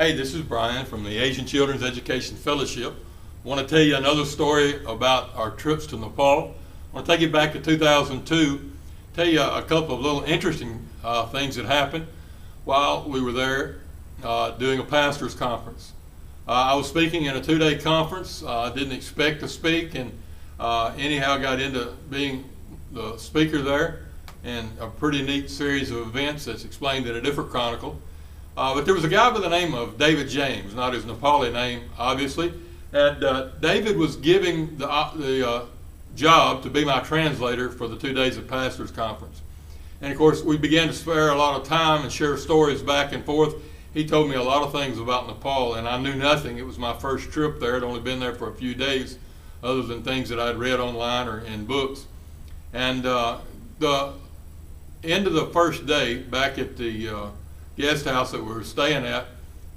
Hey, this is Bryan from the Asian Children's Education Fellowship. I want to tell you another story about our trips to Nepal. I want to take you back to 2002, tell you a couple of little interesting things that happened while we were there doing a pastor's conference. I was speaking in a 2-day conference. I didn't expect to speak, and anyhow got into being the speaker there, and a pretty neat series of events that's explained in a different chronicle. But there was a guy by the name of David James, not his Nepali name, obviously, and David was giving the job to be my translator for the 2 days of Pastors Conference. And of course, we began to spare a lot of time and share stories back and forth. He told me a lot of things about Nepal, and I knew nothing. It was my first trip there. I'd only been there for a few days, other than things that I'd read online or in books. And the end of the first day, back at the guest house that we were staying at,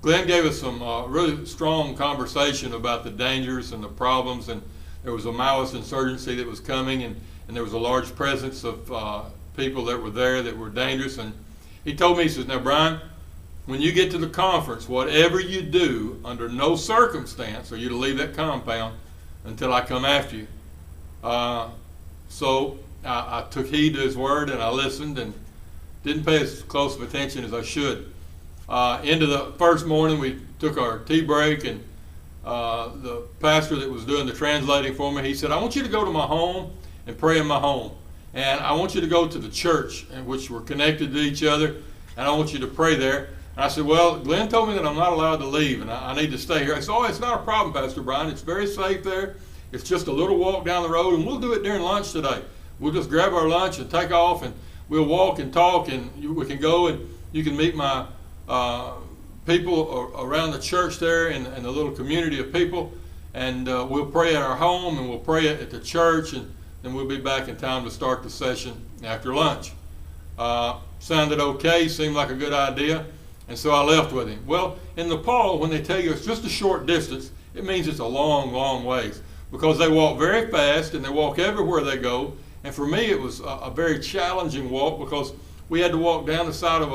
Glenn gave us some really strong conversation about the dangers and the problems, and there was a Maoist insurgency that was coming, and there was a large presence of people that were there that were dangerous. And he told me, he says, "Now Bryan, when you get to the conference, whatever you do, under no circumstance are you to leave that compound until I come after you." So I took heed to his word, and I listened and didn't pay as close of attention as I should. Into the first morning, we took our tea break, and the pastor that was doing the translating for me, he said, "I want you to go to my home and pray in my home. And I want you to go to the church, in which we're connected to each other, and I want you to pray there." And I said, "Well, Glenn told me that I'm not allowed to leave, and I need to stay here." I said, "Oh, it's not a problem, Pastor Bryan. It's very safe there. It's just a little walk down the road, and we'll do it during lunch today. We'll just grab our lunch and take off, and we'll walk and talk, and we can go, and you can meet my people around the church there and the little community of people, and we'll pray at our home, and we'll pray at the church, and then we'll be back in time to start the session after lunch." Sounded okay, seemed like a good idea, and so I left with him. Well, in Nepal, when they tell you it's just a short distance, it means it's a long, long ways, because they walk very fast and they walk everywhere they go. And for me, it was a very challenging walk, because we had to walk down the side of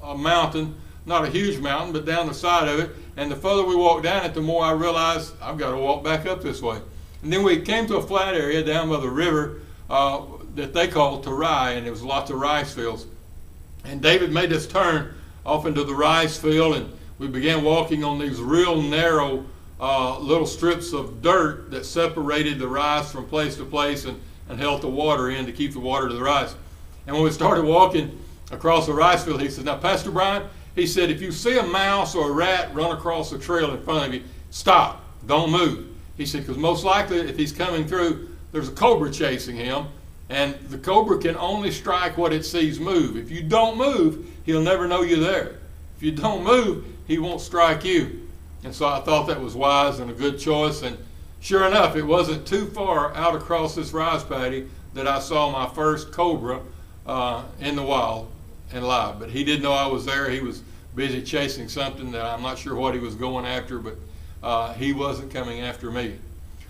a mountain, not a huge mountain, but down the side of it. And the further we walked down it, the more I realized I've got to walk back up this way. And then we came to a flat area down by the river that they called Terai, and there was lots of rice fields. And David made us turn off into the rice field, and we began walking on these real narrow little strips of dirt that separated the rice from place to place and held the water in to keep the water to the rice. And when we started walking across the rice field, he said, "Now, Pastor Bryan," he said, "if you see a mouse or a rat run across the trail in front of you, stop, don't move." He said, "because most likely if he's coming through, there's a cobra chasing him, and the cobra can only strike what it sees move. If you don't move, he'll never know you're there. If you don't move, he won't strike you." And so I thought that was wise and a good choice. And sure enough, it wasn't too far out across this rice paddy that I saw my first cobra in the wild and live. But he didn't know I was there. He was busy chasing something that I'm not sure what he was going after, but he wasn't coming after me.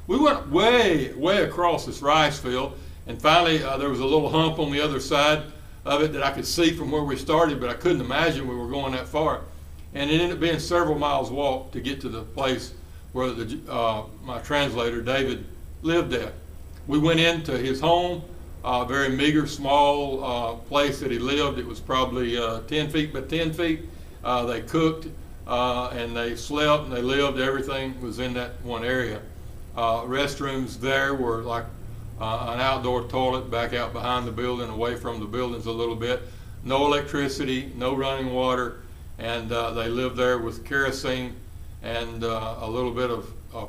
We went way, way across this rice field, and finally there was a little hump on the other side of it that I could see from where we started, but I couldn't imagine we were going that far. And it ended up being several miles walk to get to the place where my translator, David, lived at. We went into his home, a very meager, small place that he lived. It was probably 10 feet by 10 feet. They cooked and they slept and they lived. Everything was in that one area. Restrooms there were like an outdoor toilet back out behind the building, away from the buildings a little bit. No electricity, no running water, and they lived there with kerosene and a little bit of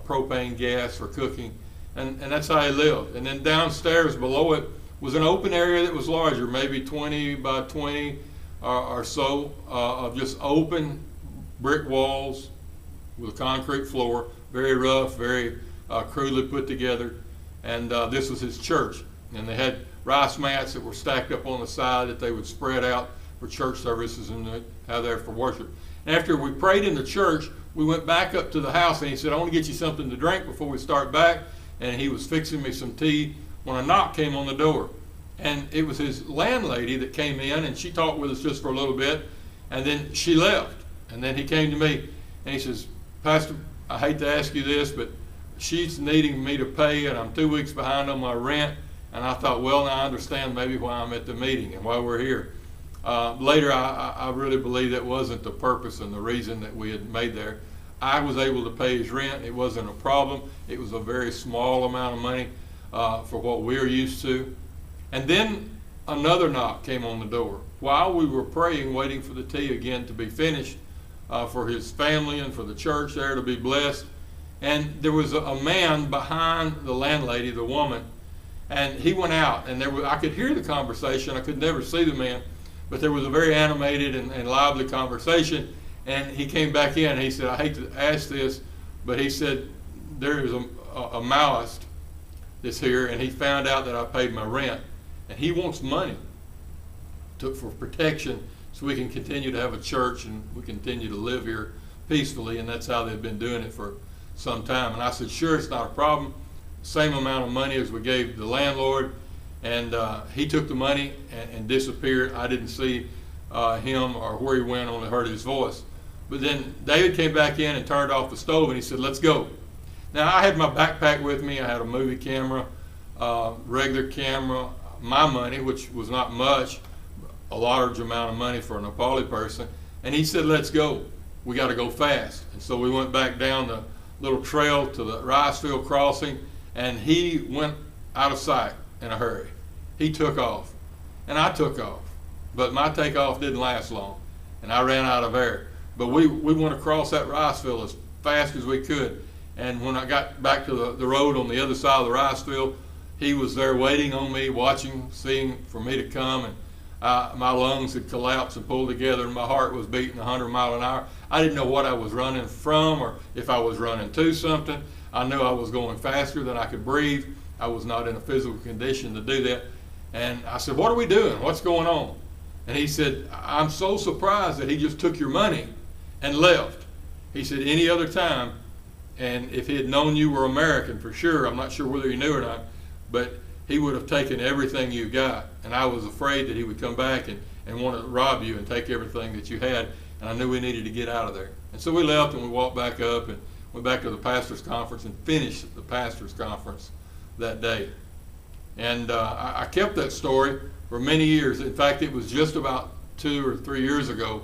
propane gas for cooking, and that's how he lived. And then downstairs below it was an open area that was larger, maybe 20 by 20 or so, of just open brick walls with a concrete floor, very rough, very crudely put together. And this was his church, and they had rice mats that were stacked up on the side that they would spread out for church services and have there for worship. And after we prayed in the church, we went back up to the house, and he said, "I want to get you something to drink before we start back." And he was fixing me some tea when a knock came on the door. And it was his landlady that came in, and she talked with us just for a little bit, and then she left. And then he came to me, And he says, Pastor, I hate to ask you this, but she's needing me to pay, and I'm 2 weeks behind on my rent. And I thought, well, now I understand maybe why I'm at the meeting and why we're here. Later, I really believe that wasn't the purpose and the reason that we had made there. I was able to pay his rent. It wasn't a problem. It was a very small amount of money for what we're used to. And then another knock came on the door. While we were praying, waiting for the tea again to be finished, for his family and for the church there to be blessed. And there was a man behind the landlady, the woman, and he went out, and I could hear the conversation. I could never see the man, but there was a very animated and lively conversation. And he came back in, and he said, I hate to ask this, but he said, there is a Maoist that's here, and he found out that I paid my rent, and he wants money for protection so we can continue to have a church and we continue to live here peacefully. And that's how they've been doing it for some time. And I said, sure, it's not a problem. Same amount of money as we gave the landlord. And he took the money and disappeared. I didn't see him or where he went, only heard his voice. But then David came back in and turned off the stove, and he said, let's go. Now, I had my backpack with me. I had a movie camera, regular camera, my money, which was not much, a large amount of money for a Nepali person. And he said, let's go. We got to go fast. And so we went back down the little trail to the rice field crossing, and he went out of sight in a hurry. He took off, and I took off. But my takeoff didn't last long, and I ran out of air. But we went across that rice field as fast as we could. And when I got back to the road on the other side of the rice field, he was there waiting on me, watching, seeing for me to come. And my lungs had collapsed and pulled together, and my heart was beating 100 miles an hour. I didn't know what I was running from or if I was running to something. I knew I was going faster than I could breathe. I was not in a physical condition to do that. And I said, what are we doing? What's going on? And he said, I'm so surprised that he just took your money and left. He said, any other time, and if he had known you were American for sure, I'm not sure whether he knew or not, but he would have taken everything you got. And I was afraid that he would come back and want to rob you and take everything that you had. And I knew we needed to get out of there. And so we left, and we walked back up and went back to the pastor's conference and finished the pastor's conference that day. And I kept that story for many years. In fact, it was just about 2 or 3 years ago,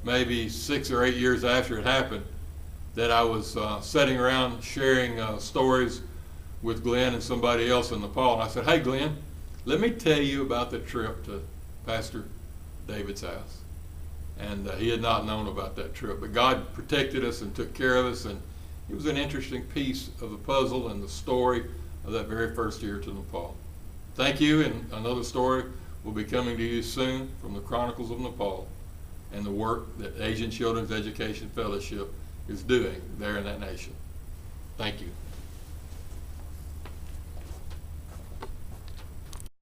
maybe 6 or 8 years after it happened, that I was sitting around sharing stories with Glenn and somebody else in Nepal. And I said, hey, Glenn, let me tell you about the trip to Pastor David's house. And he had not known about that trip. But God protected us and took care of us. And it was an interesting piece of the puzzle and the story of that very first year to Nepal. Thank you, and another story will be coming to you soon from the Chronicles of Nepal and the work that Asian Children's Education Fellowship is doing there in that nation. Thank you.